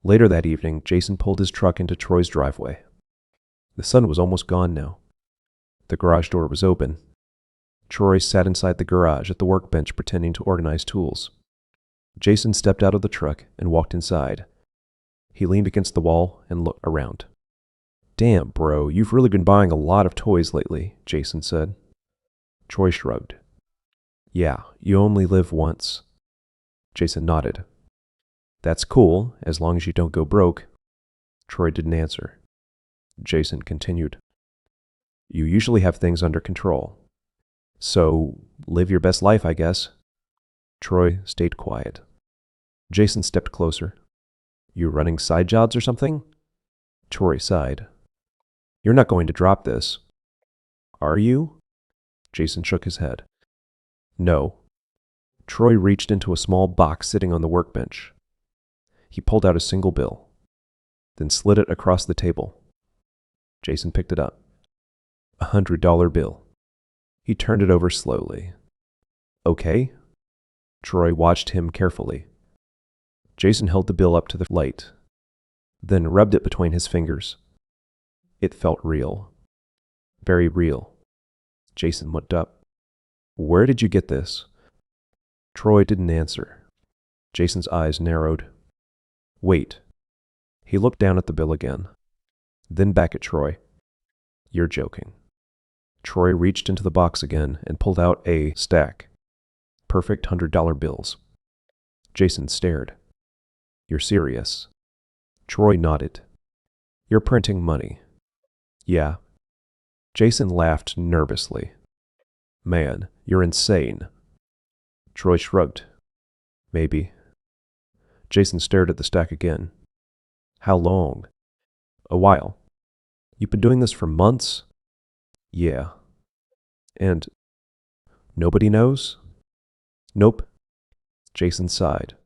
Later that evening, Jason pulled his truck into Troy's driveway. The sun was almost gone now. The garage door was open. Troy sat inside the garage at the workbench pretending to organize tools. Jason stepped out of the truck and walked inside. He leaned against the wall and looked around. "Damn, bro, you've really been buying a lot of toys lately," Jason said. Troy shrugged. "Yeah, you only live once." Jason nodded. "That's cool, as long as you don't go broke." Troy didn't answer. Jason continued. "You usually have things under control. So, live your best life, I guess." Troy stayed quiet. Jason stepped closer. "You running side jobs or something?" Troy sighed. "You're not going to drop this." "Are you?" Jason shook his head. "No." Troy reached into a small box sitting on the workbench. He pulled out a single bill, then slid it across the table. Jason picked it up. $100 bill. He turned it over slowly. "Okay." Troy watched him carefully. Jason held the bill up to the light, then rubbed it between his fingers. It felt real. Very real. Jason looked up. "Where did you get this?" Troy didn't answer. Jason's eyes narrowed. "Wait." He looked down at the bill again, then back at Troy. "You're joking." Troy reached into the box again and pulled out a stack. Perfect $100 bills. Jason stared. "You're serious?" Troy nodded. "You're printing money." "Yeah." Jason laughed nervously. "Man, you're insane." Troy shrugged. "Maybe." Jason stared at the stack again. "How long?" "A while." "You've been doing this for months?" "Yeah." "And nobody knows?" "Nope." Jason sighed.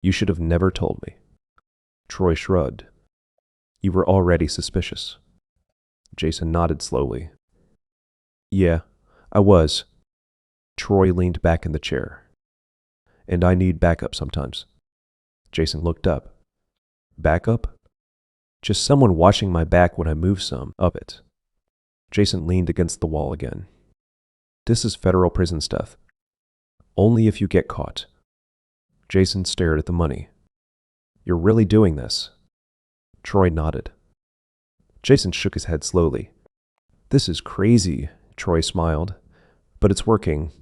"You should have never told me." Troy shrugged. "You were already suspicious." Jason nodded slowly. "Yeah, I was." Troy leaned back in the chair. "And I need backup sometimes." Jason looked up. "Backup?" "Just someone watching my back when I move some of it." Jason leaned against the wall again. "This is federal prison stuff. Only if you get caught." Jason stared at the money. "You're really doing this?" Troy nodded. Jason shook his head slowly. "This is crazy," Troy smiled. "But it's working."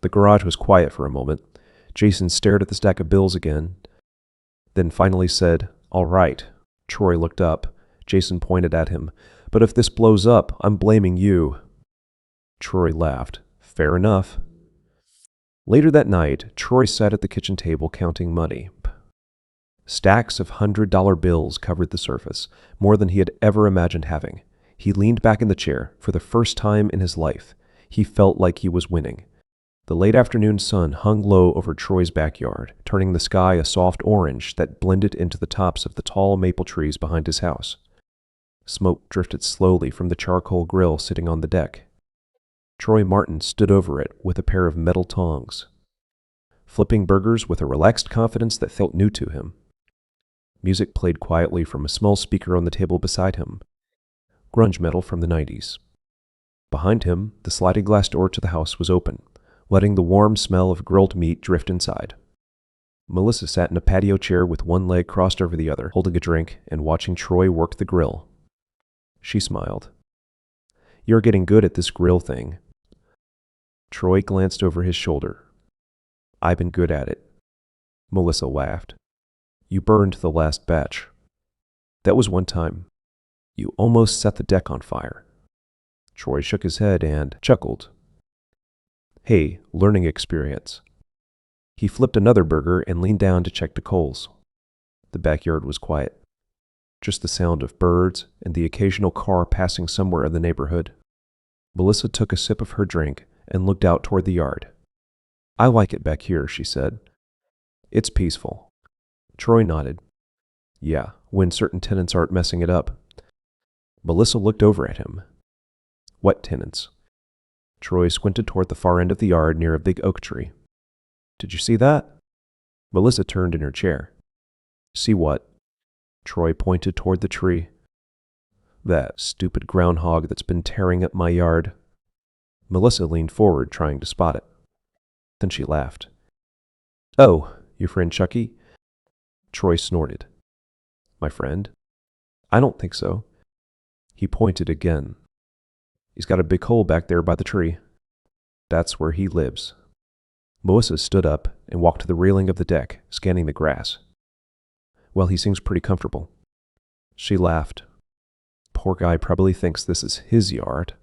The garage was quiet for a moment. Jason stared at the stack of bills again, then finally said, "All right." Troy looked up. Jason pointed at him. "But if this blows up, I'm blaming you." Troy laughed. "Fair enough." Later that night, Troy sat at the kitchen table counting money. Stacks of $100 bills covered the surface, more than he had ever imagined having. He leaned back in the chair. For the first time in his life, he felt like he was winning. The late afternoon sun hung low over Troy's backyard, turning the sky a soft orange that blended into the tops of the tall maple trees behind his house. Smoke drifted slowly from the charcoal grill sitting on the deck. Troy Martin stood over it with a pair of metal tongs, flipping burgers with a relaxed confidence that felt new to him. Music played quietly from a small speaker on the table beside him, grunge metal from the 90s. Behind him, the sliding glass door to the house was open, letting the warm smell of grilled meat drift inside. Melissa sat in a patio chair with one leg crossed over the other, holding a drink and watching Troy work the grill. She smiled. "You're getting good at this grill thing." Troy glanced over his shoulder. "I've been good at it." Melissa laughed. "You burned the last batch." "That was one time. You almost set the deck on fire." Troy shook his head and chuckled. "Hey, learning experience." He flipped another burger and leaned down to check the coals. The backyard was quiet. Just the sound of birds and the occasional car passing somewhere in the neighborhood. Melissa took a sip of her drink and looked out toward the yard. "I like it back here," she said. "It's peaceful." Troy nodded. "Yeah, when certain tenants aren't messing it up." Melissa looked over at him. "What tenants?" Troy squinted toward the far end of the yard near a big oak tree. "Did you see that?" Melissa turned in her chair. See what? Troy pointed toward the tree. That stupid groundhog that's been tearing up my yard. Melissa leaned forward, trying to spot it. Then she laughed. Oh, your friend Chucky? Troy snorted. My friend? I don't think so. He pointed again. He's got a big hole back there by the tree. That's where he lives. Melissa stood up and walked to the railing of the deck, scanning the grass. Well, he seems pretty comfortable. She laughed. Poor guy probably thinks this is his yard.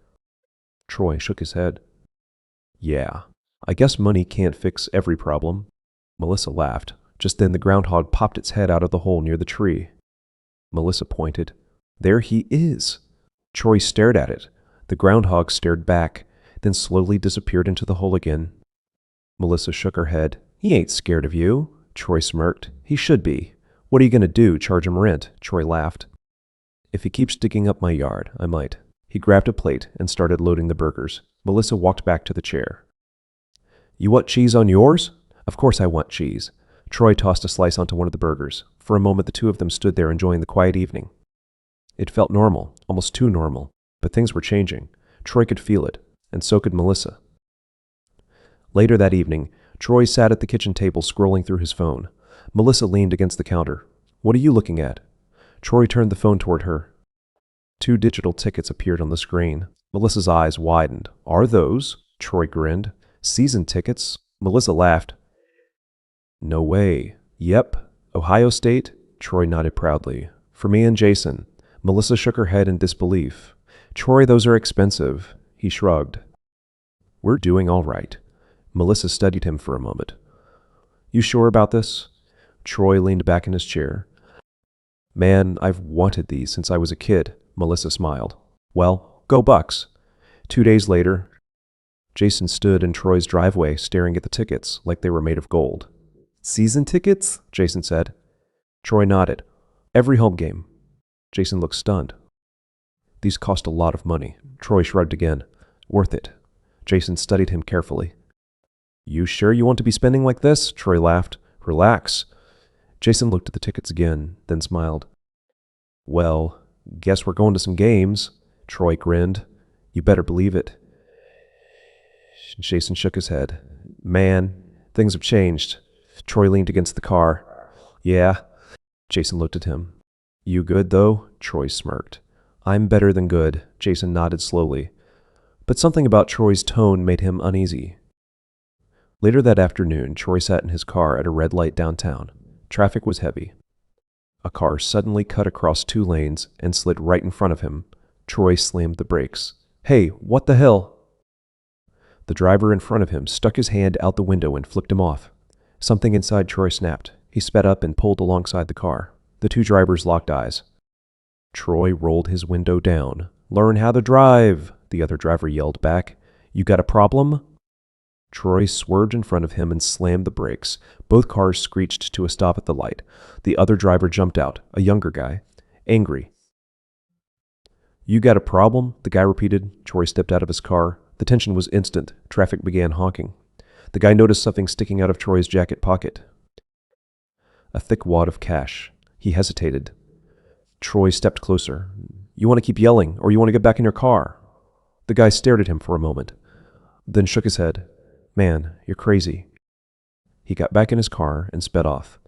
Troy shook his head. Yeah, I guess money can't fix every problem. Melissa laughed. Just then the groundhog popped its head out of the hole near the tree. Melissa pointed. There he is. Troy stared at it. The groundhog stared back, then slowly disappeared into the hole again. Melissa shook her head. He ain't scared of you. Troy smirked. He should be. What are you going to do, charge him rent? Troy laughed. If he keeps digging up my yard, I might. He grabbed a plate and started loading the burgers. Melissa walked back to the chair. You want cheese on yours? Of course I want cheese. Troy tossed a slice onto one of the burgers. For a moment the two of them stood there enjoying the quiet evening. It felt normal, almost too normal, but things were changing. Troy could feel it, and so could Melissa. Later that evening, Troy sat at the kitchen table scrolling through his phone. Melissa leaned against the counter. What are you looking at? Troy turned the phone toward her. 2 digital tickets appeared on the screen. Melissa's eyes widened. Are those? Troy grinned. Season tickets? Melissa laughed. No way. Yep. Ohio State? Troy nodded proudly. For me and Jason. Melissa shook her head in disbelief. Troy, those are expensive. He shrugged. We're doing all right. Melissa studied him for a moment. You sure about this? Troy leaned back in his chair. Man, I've wanted these since I was a kid. Melissa smiled. Well, go Bucks. 2 days later, Jason stood in Troy's driveway staring at the tickets like they were made of gold. Season tickets? Jason said. Troy nodded. Every home game. Jason looked stunned. These cost a lot of money. Troy shrugged again. Worth it. Jason studied him carefully. You sure you want to be spending like this? Troy laughed. Relax. Jason looked at the tickets again, then smiled. Well, guess we're going to some games. Troy grinned. You better believe it. Jason shook his head. Man, things have changed. Troy leaned against the car. Yeah. Jason looked at him. You good, though? Troy smirked. I'm better than good. Jason nodded slowly. But something about Troy's tone made him uneasy. Later that afternoon, Troy sat in his car at a red light downtown. Traffic was heavy. A car suddenly cut across 2 lanes and slid right in front of him. Troy slammed the brakes. Hey, what the hell? The driver in front of him stuck his hand out the window and flicked him off. Something inside Troy snapped. He sped up and pulled alongside the car. The 2 drivers locked eyes. Troy rolled his window down. Learn how to drive, the other driver yelled back. You got a problem? Troy swerved in front of him and slammed the brakes. Both cars screeched to a stop at the light. The other driver jumped out, a younger guy, angry. You got a problem? The guy repeated. Troy stepped out of his car. The tension was instant. Traffic began honking. The guy noticed something sticking out of Troy's jacket pocket. A thick wad of cash. He hesitated. Troy stepped closer. You want to keep yelling, or you want to get back in your car? The guy stared at him for a moment, then shook his head. Man, you're crazy. He got back in his car and sped off.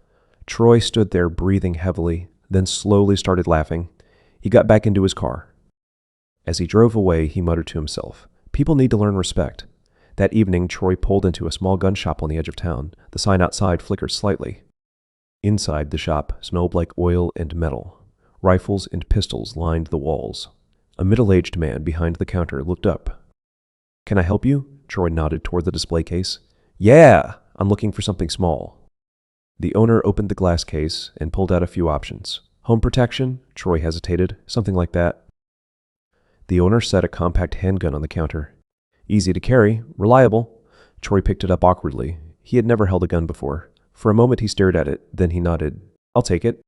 Troy stood there breathing heavily, then slowly started laughing. He got back into his car. As he drove away, he muttered to himself, people need to learn respect. That evening, Troy pulled into a small gun shop on the edge of town. The sign outside flickered slightly. Inside the shop smelled like oil and metal. Rifles and pistols lined the walls. A middle-aged man behind the counter looked up. Can I help you? Troy nodded toward the display case. Yeah, I'm looking for something small. The owner opened the glass case and pulled out a few options. Home protection? Troy hesitated. Something like that. The owner set a compact handgun on the counter. Easy to carry, reliable. Troy picked it up awkwardly. He had never held a gun before. For a moment he stared at it, then he nodded. I'll take it.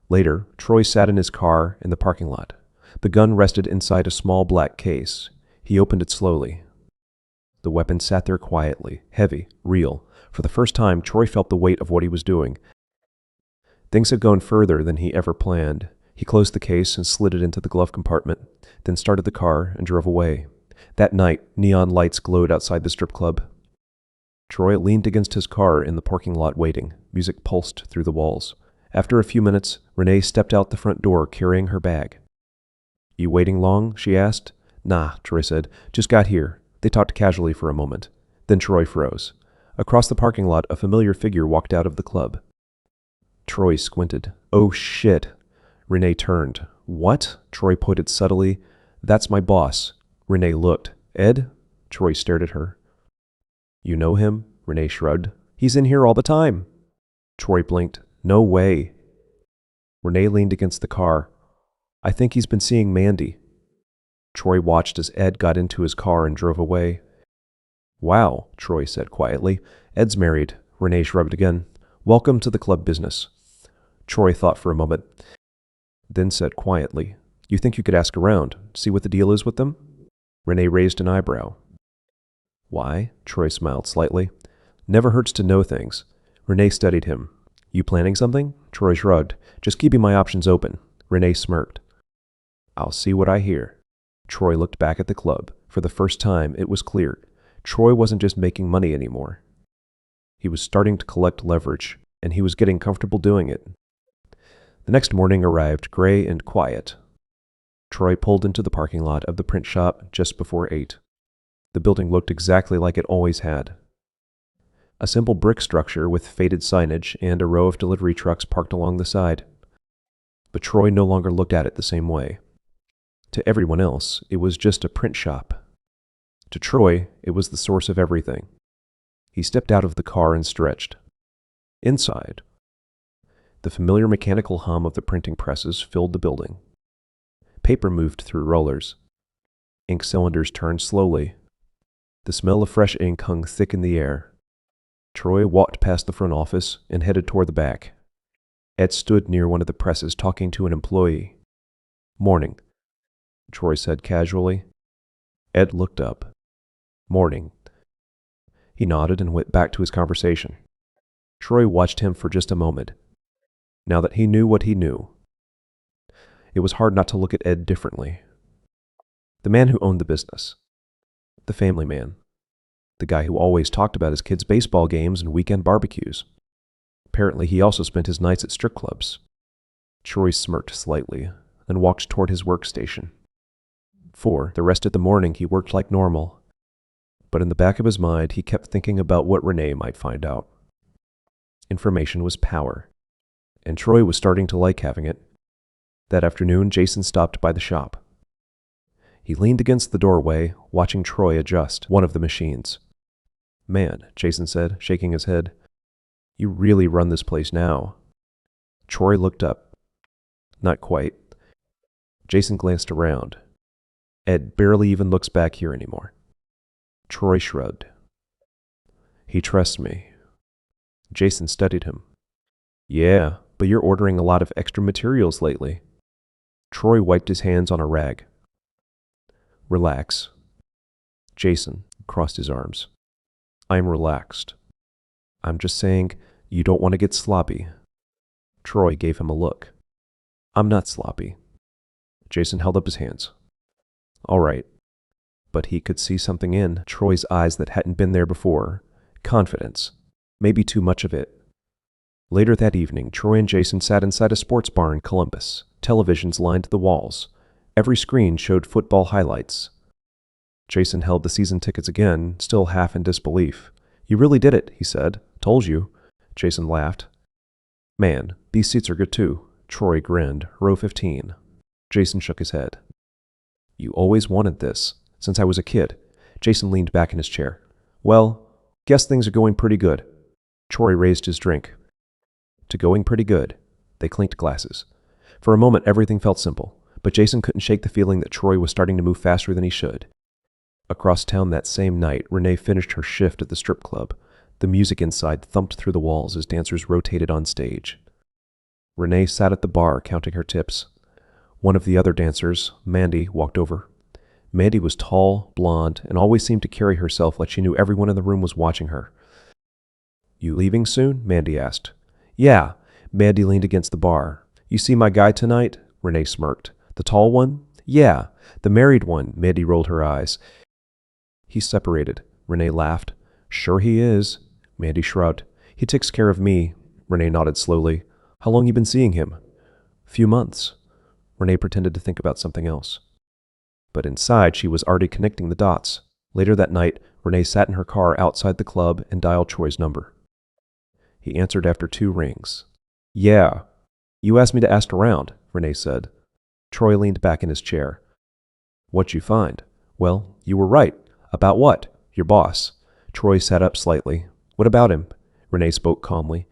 Later, Troy sat in his car in the parking lot. The gun rested inside a small black case. He opened it slowly. The weapon sat there quietly, heavy, real. For the first time, Troy felt the weight of what he was doing. Things had gone further than he ever planned. He closed the case and slid it into the glove compartment, then started the car and drove away. That night, neon lights glowed outside the strip club. Troy leaned against his car in the parking lot waiting. Music pulsed through the walls. After a few minutes, Renee stepped out the front door carrying her bag. "You waiting long?" she asked. "Nah," Troy said. "Just got here." They talked casually for a moment. Then Troy froze. Across the parking lot, a familiar figure walked out of the club. Troy squinted. "Oh, shit." Renee turned. "What?" Troy pointed subtly. "That's my boss." Renee looked. "Ed?" Troy stared at her. "You know him?" Renee shrugged. "He's in here all the time." Troy blinked. "No way." Renee leaned against the car. "I think he's been seeing Mandy." Troy watched as Ed got into his car and drove away. "Wow," Troy said quietly. "Ed's married." Renee shrugged again. "Welcome to the club business." Troy thought for a moment, then said quietly, "You think you could ask around, see what the deal is with them?" Renee raised an eyebrow. "Why?" Troy smiled slightly. "Never hurts to know things." Renee studied him. "You planning something?" Troy shrugged. "Just keeping my options open." Renee smirked. "I'll see what I hear." Troy looked back at the club. For the first time, it was clear. Troy wasn't just making money anymore. He was starting to collect leverage, and he was getting comfortable doing it. The next morning arrived gray and quiet. Troy pulled into the parking lot of the print shop just before 8. The building looked exactly like it always had. A simple brick structure with faded signage and a row of delivery trucks parked along the side. But Troy no longer looked at it the same way. To everyone else, it was just a print shop. To Troy, it was the source of everything. He stepped out of the car and stretched. Inside, the familiar mechanical hum of the printing presses filled the building. Paper moved through rollers. Ink cylinders turned slowly. The smell of fresh ink hung thick in the air. Troy walked past the front office and headed toward the back. Ed stood near one of the presses talking to an employee. "Morning," Troy said casually. Ed looked up. "Morning." He nodded and went back to his conversation. Troy watched him for just a moment. Now that he knew what he knew, it was hard not to look at Ed differently. The man who owned the business. The family man. The guy who always talked about his kids' baseball games and weekend barbecues. Apparently, he also spent his nights at strip clubs. Troy smirked slightly, then walked toward his workstation. For the rest of the morning, he worked like normal. But in the back of his mind, he kept thinking about what Renee might find out. Information was power, and Troy was starting to like having it. That afternoon, Jason stopped by the shop. He leaned against the doorway, watching Troy adjust one of the machines. "Man," Jason said, shaking his head, "you really run this place now." Troy looked up. "Not quite." Jason glanced around. "Ed barely even looks back here anymore." Troy shrugged. "He trusts me." Jason studied him. "Yeah, but you're ordering a lot of extra materials lately." Troy wiped his hands on a rag. "Relax." Jason crossed his arms. "I'm relaxed. I'm just saying you don't want to get sloppy." Troy gave him a look. "I'm not sloppy." Jason held up his hands. "All right." But he could see something in Troy's eyes that hadn't been there before. Confidence. Maybe too much of it. Later that evening, Troy and Jason sat inside a sports bar in Columbus. Televisions lined the walls. Every screen showed football highlights. Jason held the season tickets again, still half in disbelief. "You really did it," he said. "Told you." Jason laughed. "Man, these seats are good too." Troy grinned. "Row 15. Jason shook his head. "You always wanted this, since I was a kid." Jason leaned back in his chair. "Well, guess things are going pretty good." Troy raised his drink. To going pretty good. They clinked glasses. For a moment, everything felt simple, but Jason couldn't shake the feeling that Troy was starting to move faster than he should. Across town that same night, Renee finished her shift at the strip club. The music inside thumped through the walls as dancers rotated on stage. Renee sat at the bar counting her tips. One of the other dancers, Mandy, walked over. Mandy was tall, blonde, and always seemed to carry herself like she knew everyone in the room was watching her. "You leaving soon?" Mandy asked. "Yeah, Mandy leaned against the bar. You see my guy tonight? Renee smirked. The tall one? Yeah, the married one. Mandy rolled her eyes. He's separated. Renee laughed. Sure he is. Mandy shrugged. He takes care of me. Renee nodded slowly. How long you been seeing him? Few months. Renee pretended to think about something else. But inside, she was already connecting the dots. Later that night, Renee sat in her car outside the club and dialed Troy's number. He answered after 2 rings. Yeah. You asked me to ask around, Renee said. Troy leaned back in his chair. What'd you find? Well, you were right. About what? Your boss. Troy sat up slightly. What about him? Renee spoke calmly.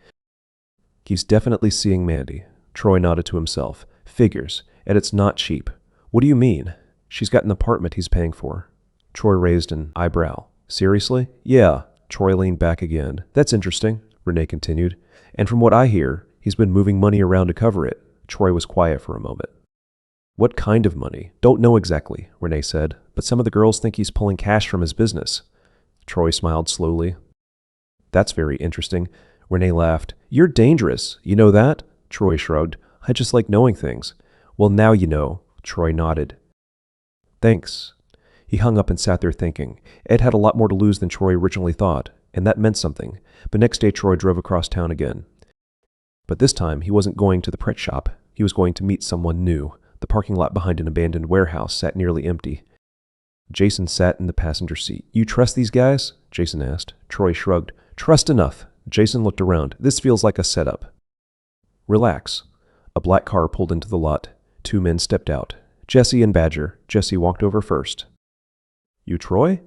He's definitely seeing Mandy. Troy nodded to himself. Figures. And it's not cheap. What do you mean? She's got an apartment he's paying for. Troy raised an eyebrow. Seriously? Yeah. Troy leaned back again. That's interesting, Renee continued. And from what I hear, he's been moving money around to cover it. Troy was quiet for a moment. What kind of money? Don't know exactly, Renee said, but some of the girls think he's pulling cash from his business. Troy smiled slowly. That's very interesting. Renee laughed. You're dangerous. You know that? Troy shrugged. I just like knowing things. Well, now you know. Troy nodded. Thanks. He hung up and sat there thinking. Ed had a lot more to lose than Troy originally thought, and that meant something. But next day Troy drove across town again. But this time he wasn't going to the print shop. He was going to meet someone new. The parking lot behind an abandoned warehouse sat nearly empty. Jason sat in the passenger seat. You trust these guys? Jason asked. Troy shrugged. Trust enough. Jason looked around. This feels like a setup. Relax. A black car pulled into the lot. 2 men stepped out. Jesse and Badger. Jesse walked over first. You Troy?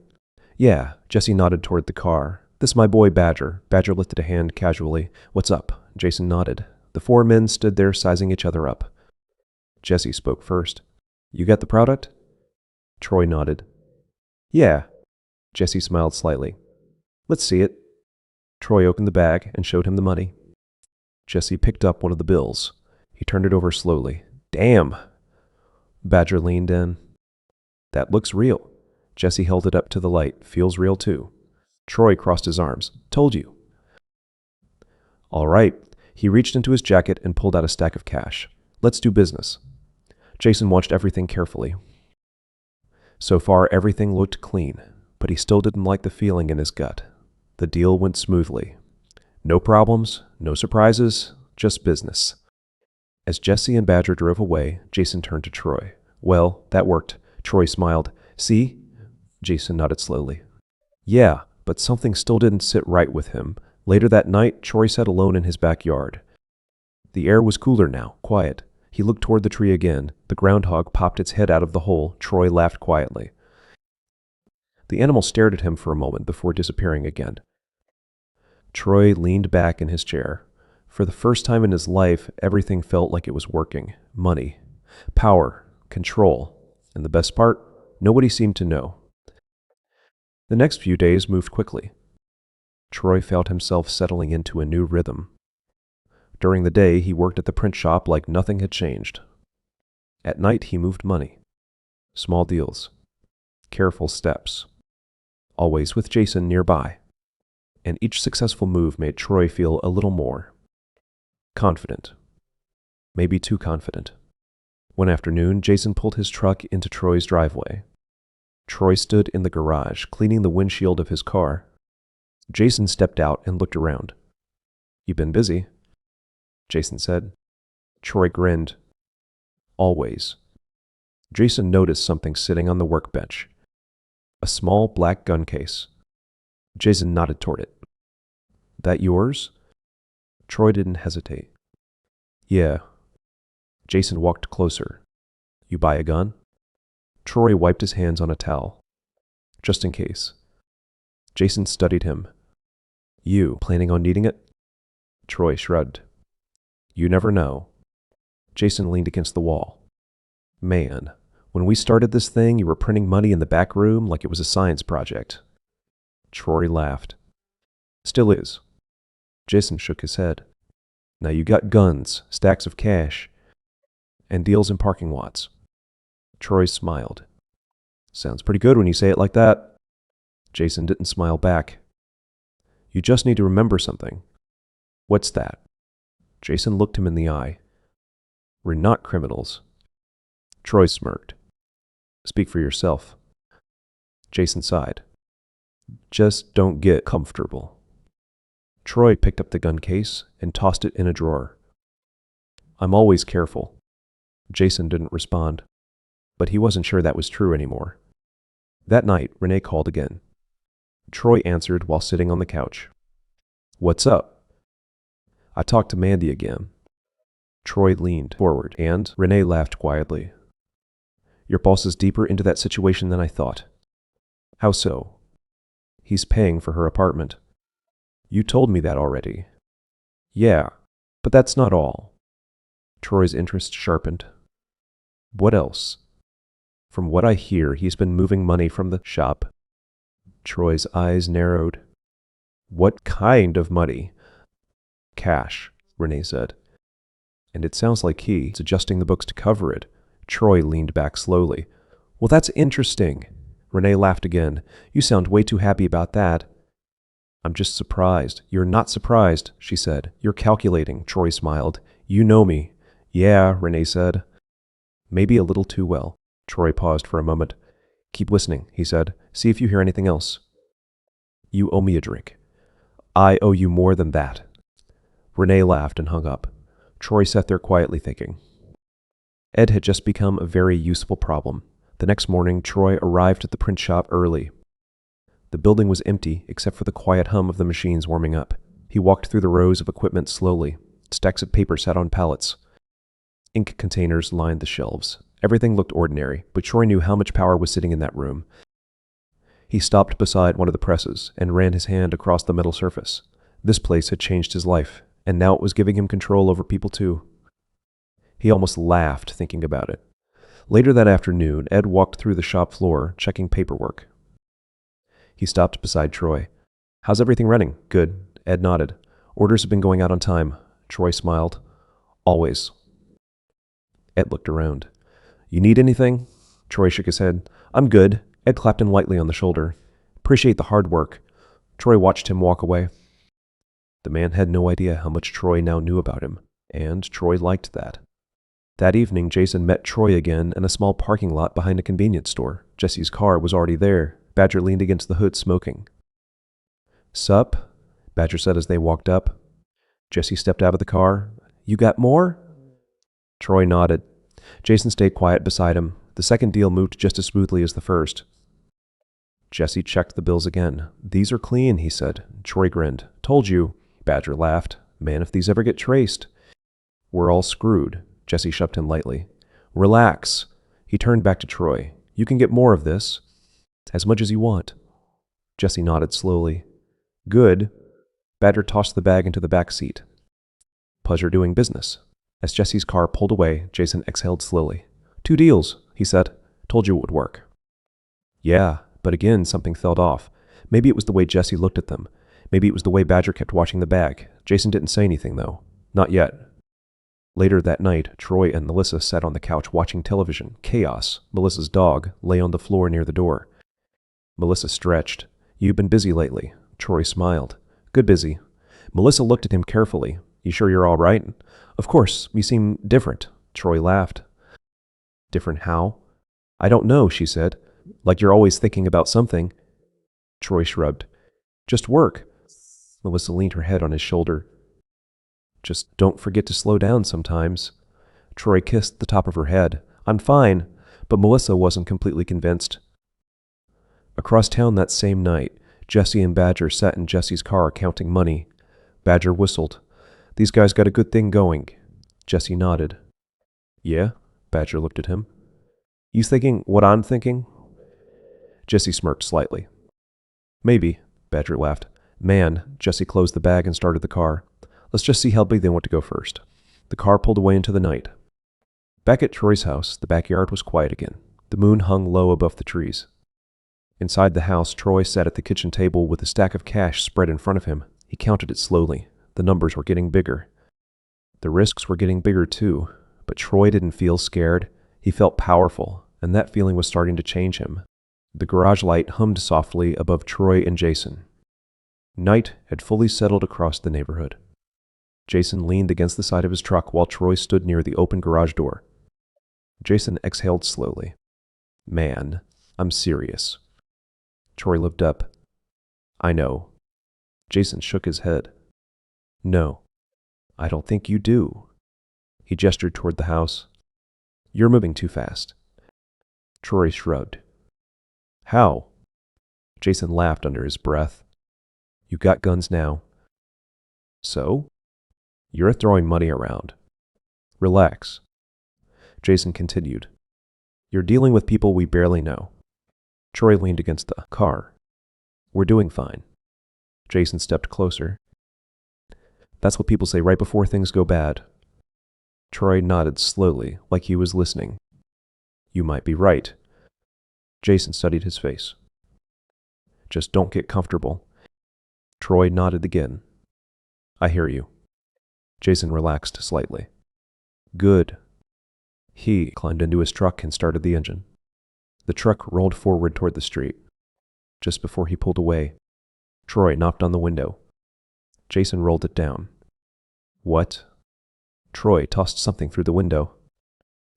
Yeah. Jesse nodded toward the car. This is my boy Badger. Badger lifted a hand casually. What's up? Jason nodded. The 4 men stood there sizing each other up. Jesse spoke first. You got the product? Troy nodded. Yeah. Jesse smiled slightly. Let's see it. Troy opened the bag and showed him the money. Jesse picked up one of the bills. He turned it over slowly. Damn. Badger leaned in. That looks real. Jesse held it up to the light. Feels real too. Troy crossed his arms. Told you. All right. He reached into his jacket and pulled out a stack of cash. Let's do business. Jason watched everything carefully. So far, everything looked clean, but he still didn't like the feeling in his gut. The deal went smoothly. No problems, no surprises, just business. As Jesse and Badger drove away, Jason turned to Troy. Well, that worked. Troy smiled. See? Jason nodded slowly. Yeah, but something still didn't sit right with him. Later that night, Troy sat alone in his backyard. The air was cooler now, quiet. He looked toward the tree again. The groundhog popped its head out of the hole. Troy laughed quietly. The animal stared at him for a moment before disappearing again. Troy leaned back in his chair. For the first time in his life, everything felt like it was working. Money, power, control, and the best part, nobody seemed to know. The next few days moved quickly. Troy felt himself settling into a new rhythm. During the day, he worked at the print shop like nothing had changed. At night, he moved money. Small deals. Careful steps. Always with Jason nearby. And each successful move made Troy feel a little more confident. Maybe too confident. One afternoon, Jason pulled his truck into Troy's driveway. Troy stood in the garage, cleaning the windshield of his car. Jason stepped out and looked around. You been busy? Jason said. Troy grinned. Always. Jason noticed something sitting on the workbench. A small black gun case. Jason nodded toward it. That yours? Troy didn't hesitate. Yeah. Jason walked closer. You buy a gun? Troy wiped his hands on a towel. Just in case. Jason studied him. You planning on needing it? Troy shrugged. You never know. Jason leaned against the wall. Man, when we started this thing, you were printing money in the back room like it was a science project. Troy laughed. Still is. Jason shook his head. Now you got guns, stacks of cash, and deals in parking lots. Troy smiled. Sounds pretty good when you say it like that. Jason didn't smile back. You just need to remember something. What's that? Jason looked him in the eye. We're not criminals. Troy smirked. Speak for yourself. Jason sighed. Just don't get comfortable. Troy picked up the gun case and tossed it in a drawer. I'm always careful. Jason didn't respond, but he wasn't sure that was true anymore. That night, Renee called again. Troy answered while sitting on the couch. What's up? I talked to Mandy again. Troy leaned forward, and Renee laughed quietly. Your boss is deeper into that situation than I thought. How so? He's paying for her apartment. You told me that already. Yeah, but that's not all. Troy's interest sharpened. What else? From what I hear, he's been moving money from the shop. Troy's eyes narrowed. What kind of money? Cash, Renee said. And it sounds like he's adjusting the books to cover it. Troy leaned back slowly. Well, that's interesting. Renee laughed again. You sound way too happy about that. I'm just surprised. You're not surprised, she said. You're calculating, Troy smiled. You know me. Yeah, Renee said. Maybe a little too well. Troy paused for a moment. Keep listening, he said. See if you hear anything else. You owe me a drink. I owe you more than that. Renee laughed and hung up. Troy sat there quietly thinking. Ed had just become a very useful problem. The next morning, Troy arrived at the print shop early. The building was empty except for the quiet hum of the machines warming up. He walked through the rows of equipment slowly. Stacks of paper sat on pallets. Ink containers lined the shelves. Everything looked ordinary, but Troy knew how much power was sitting in that room. He stopped beside one of the presses and ran his hand across the metal surface. This place had changed his life, and now it was giving him control over people too. He almost laughed thinking about it. Later that afternoon, Ed walked through the shop floor, checking paperwork. He stopped beside Troy. How's everything running? Good. Ed nodded. Orders have been going out on time. Troy smiled. Always. Ed looked around. You need anything? Troy shook his head. I'm good. Ed clapped him lightly on the shoulder. Appreciate the hard work. Troy watched him walk away. The man had no idea how much Troy now knew about him, and Troy liked that. That evening, Jason met Troy again in a small parking lot behind a convenience store. Jesse's car was already there. Badger leaned against the hood, smoking. Sup? Badger said as they walked up. Jesse stepped out of the car. You got more? Troy nodded. Jason stayed quiet beside him. The second deal moved just as smoothly as the first. Jesse checked the bills again. These are clean, he said. Troy grinned. Told you. Badger laughed. Man, if these ever get traced. We're all screwed. Jesse shoved him lightly. Relax. He turned back to Troy. You can get more of this. As much as you want. Jesse nodded slowly. Good. Badger tossed the bag into the back seat. Pleasure doing business. As Jesse's car pulled away, Jason exhaled slowly. 2 deals, he said. Told you it would work. Yeah, but again something felt off. Maybe it was the way Jesse looked at them. Maybe it was the way Badger kept watching the bag. Jason didn't say anything, though. Not yet. Later that night, Troy and Melissa sat on the couch watching television. Chaos. Melissa's dog lay on the floor near the door. Melissa stretched. You've been busy lately. Troy smiled. Good busy. Melissa looked at him carefully. You sure you're all right? Of course. You seem different. Troy laughed. Different how? I don't know, she said. Like you're always thinking about something. Troy shrugged. Just work. Melissa leaned her head on his shoulder. Just don't forget to slow down sometimes. Troy kissed the top of her head. I'm fine. But Melissa wasn't completely convinced. Across town that same night, Jesse and Badger sat in Jesse's car counting money. Badger whistled. These guys got a good thing going. Jesse nodded. Yeah? Badger looked at him. You thinking what I'm thinking? Jesse smirked slightly. Maybe, Badger laughed. Man, Jesse closed the bag and started the car. Let's just see how big they want to go first. The car pulled away into the night. Back at Troy's house, the backyard was quiet again. The moon hung low above the trees. Inside the house, Troy sat at the kitchen table with a stack of cash spread in front of him. He counted it slowly. The numbers were getting bigger. The risks were getting bigger too, but Troy didn't feel scared. He felt powerful, and that feeling was starting to change him. The garage light hummed softly above Troy and Jason. Night had fully settled across the neighborhood. Jason leaned against the side of his truck while Troy stood near the open garage door. Jason exhaled slowly. Man, I'm serious. Troy looked up. I know. Jason shook his head. No, I don't think you do. He gestured toward the house. You're moving too fast. Troy shrugged. How? Jason laughed under his breath. You got guns now. So? You're throwing money around. Relax. Jason continued. You're dealing with people we barely know. Troy leaned against the car. We're doing fine. Jason stepped closer. That's what people say right before things go bad. Troy nodded slowly, like he was listening. You might be right. Jason studied his face. Just don't get comfortable. Troy nodded again. I hear you. Jason relaxed slightly. Good. He climbed into his truck and started the engine. The truck rolled forward toward the street. Just before he pulled away, Troy knocked on the window. Jason rolled it down. What? Troy tossed something through the window.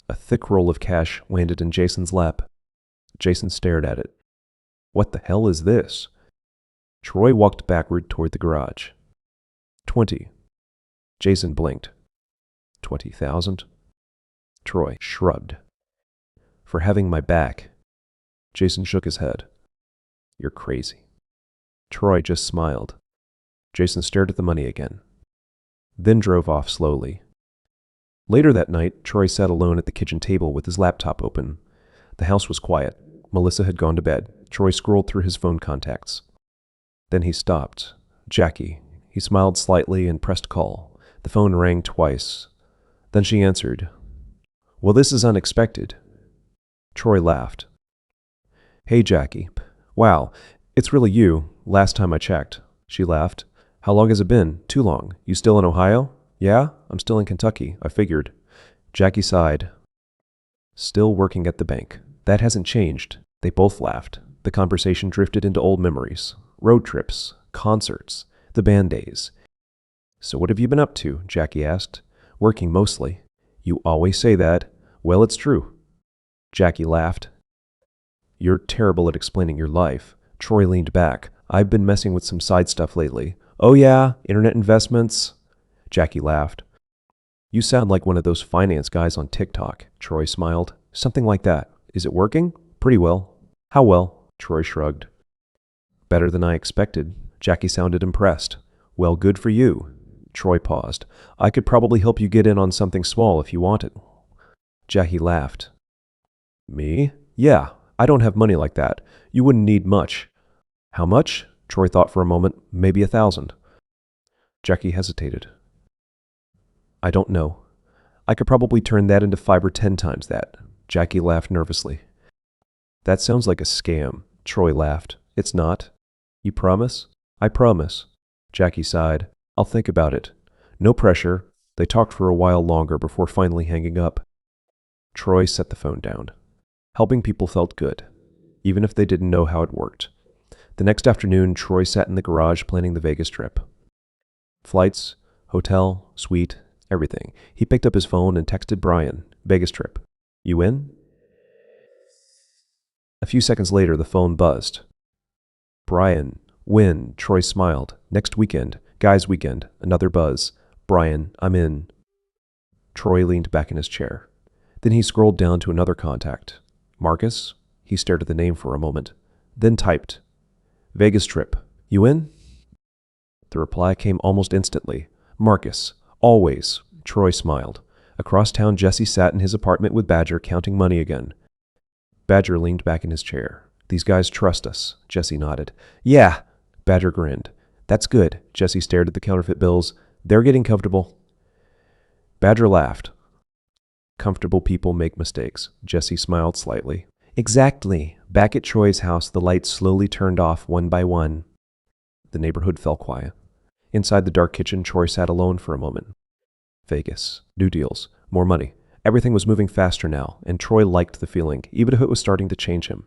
A thick roll of cash landed in Jason's lap. Jason stared at it. What the hell is this? Troy walked backward toward the garage. 20. Jason blinked. 20,000? Troy shrugged. For having my back. Jason shook his head. You're crazy. Troy just smiled. Jason stared at the money again, then drove off slowly. Later that night, Troy sat alone at the kitchen table with his laptop open. The house was quiet. Melissa had gone to bed. Troy scrolled through his phone contacts. Then he stopped. Jackie. He smiled slightly and pressed call. The phone rang twice. Then she answered. Well, this is unexpected. Troy laughed. Hey, Jackie. Wow, it's really you. Last time I checked. She laughed. How long has it been? Too long. You still in Ohio? Yeah, I'm still in Kentucky. I figured. Jackie sighed. Still working at the bank. That hasn't changed. They both laughed. The conversation drifted into old memories. Road trips, concerts, the band days. So what have you been up to? Jackie asked. Working mostly. You always say that. Well, it's true. Jackie laughed. You're terrible at explaining your life. Troy leaned back. I've been messing with some side stuff lately. Oh yeah, internet investments. Jackie laughed. You sound like one of those finance guys on TikTok. Troy smiled. Something like that. Is it working? Pretty well. How well? Troy shrugged. Better than I expected. Jackie sounded impressed. Well, good for you. Troy paused. I could probably help you get in on something small if you wanted. Jackie laughed. Me? Yeah, I don't have money like that. You wouldn't need much. How much? Troy thought for a moment. Maybe 1,000. Jackie hesitated. I don't know. I could probably turn that into 5 or 10 times that. Jackie laughed nervously. That sounds like a scam. Troy laughed. It's not. You promise? I promise. Jackie sighed. I'll think about it. No pressure. They talked for a while longer before finally hanging up. Troy set the phone down. Helping people felt good, even if they didn't know how it worked. The next afternoon, Troy sat in the garage planning the Vegas trip. Flights, hotel, suite, everything. He picked up his phone and texted Brian, Vegas trip. You in? A few seconds later, the phone buzzed. Brian, when? Troy smiled. Next weekend. Guys' weekend. Another buzz. Brian, I'm in. Troy leaned back in his chair. Then he scrolled down to another contact. Marcus? He stared at the name for a moment, then typed. Vegas trip. You in? The reply came almost instantly. Marcus. Always. Troy smiled. Across town, Jesse sat in his apartment with Badger counting money again. Badger leaned back in his chair. These guys trust us. Jesse nodded. Yeah. Badger grinned. That's good. Jesse stared at the counterfeit bills. They're getting comfortable. Badger laughed. Comfortable people make mistakes. Jesse smiled slightly. Exactly. Back at Troy's house, the lights slowly turned off one by one. The neighborhood fell quiet. Inside the dark kitchen, Troy sat alone for a moment. Vegas. New deals. More money. Everything was moving faster now, and Troy liked the feeling, even if it was starting to change him.